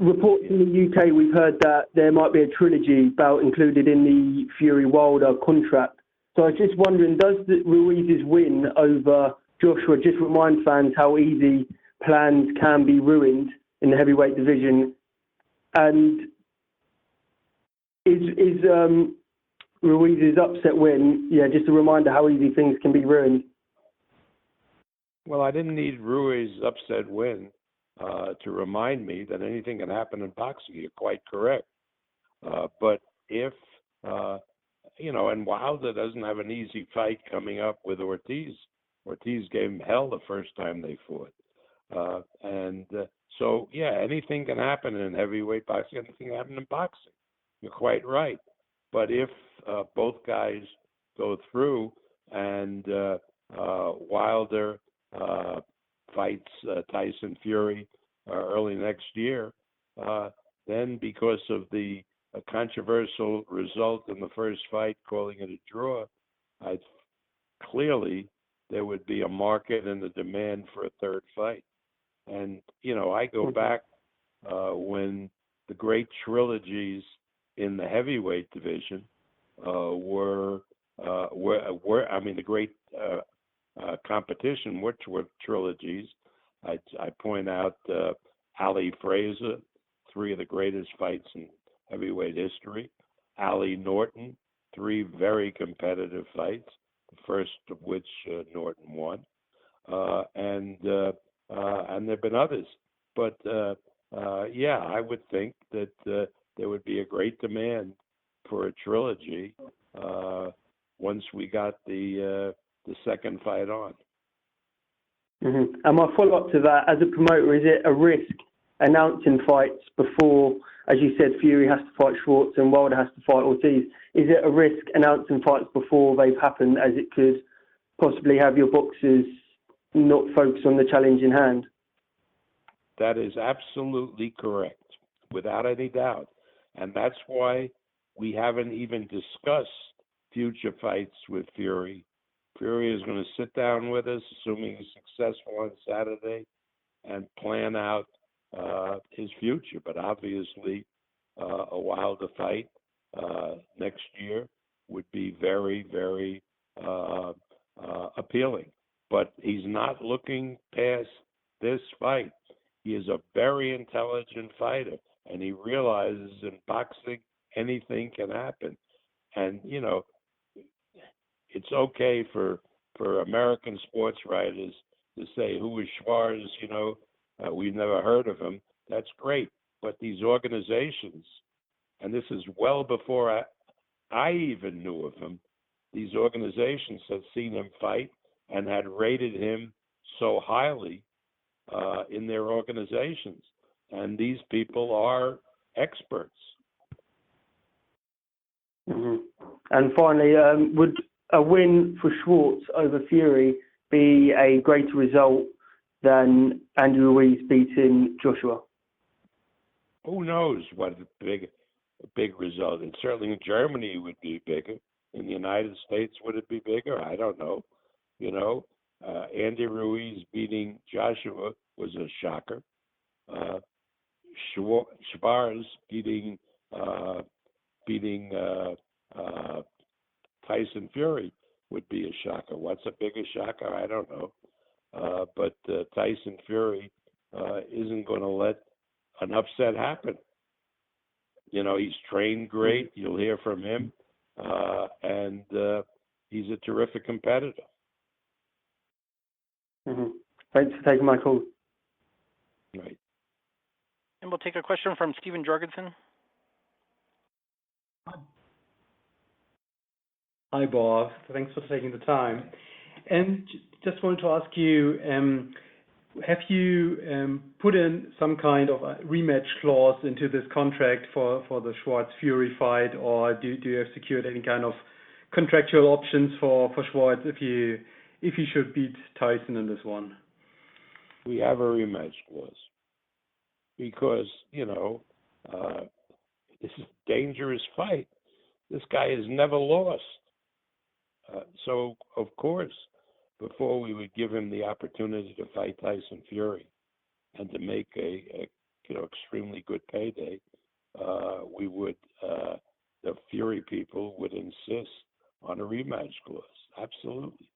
reports in the UK, we've heard that there might be a trilogy bout included in the Fury-Wilder contract. So I was just wondering, does Ruiz's win over Joshua just remind fans how easy plans can be ruined in the heavyweight division? And is Ruiz's upset win, just a reminder how easy things can be ruined? Well, I didn't need Ruiz's upset win to remind me that anything can happen in boxing. You're quite correct. But if, and Wilder doesn't have an easy fight coming up with Ortiz. Ortiz gave him hell the first time they fought. So, anything can happen in heavyweight boxing. Anything can happen in boxing. You're quite right. But if both guys go through and Wilder fights Tyson Fury early next year, then because of the controversial result in the first fight, calling it a draw, clearly there would be a market and a demand for a third fight. And, I go back when the great trilogies in the heavyweight division were the great competition, which were trilogies. I point out Ali Fraser, 3 of the greatest fights in heavyweight history. Ali Norton, 3 very competitive fights, the first of which Norton won. And there have been others. But, I would think that there would be a great demand for a trilogy once we got the second fight on. Mm-hmm. And my follow-up to that, as a promoter, is it a risk announcing fights before, as you said, Fury has to fight Schwarz and Wilder has to fight Ortiz? Is it a risk announcing fights before they've happened, as it could possibly have your boxers not focus on the challenge in hand? That is absolutely correct, without any doubt. And that's why we haven't even discussed future fights with Fury. Fury is going to sit down with us, assuming he's successful on Saturday, and plan out his future. But obviously, a Wilder fight next year would be very, very appealing. But he's not looking past this fight. He is a very intelligent fighter, and he realizes in boxing anything can happen. And, it's okay for American sports writers to say, who is Schwarz, we've never heard of him. That's great. But these organizations, and this is well before I even knew of him, these organizations had seen him fight and had rated him so highly in their organizations. And these people are experts. Mm-hmm. And finally, would a win for Schwarz over Fury be a greater result than Andrew Ruiz beating Joshua? Who knows what a big result? And certainly in Germany it would be bigger. In the United States, would it be bigger? I don't know. Andy Ruiz beating Joshua was a shocker. Schwarz beating Tyson Fury would be a shocker. What's a bigger shocker? I don't know. But Tyson Fury isn't going to let an upset happen. He's trained great. You'll hear from him. And he's a terrific competitor. Mm-hmm. Thanks for taking my call. Right. And we'll take a question from Stephen Jorgensen. Hi, Bob. Thanks for taking the time. And just wanted to ask you, have you put in some kind of a rematch clause into this contract for the Schwarz-Fury fight, or do you have secured any kind of contractual options for Schwarz if you should beat Tyson in this one? We have a rematch clause because, this is a dangerous fight. This guy has never lost. So, of course, before we would give him the opportunity to fight Tyson Fury and to make a extremely good payday, we would, the Fury people would insist on a rematch clause. Absolutely.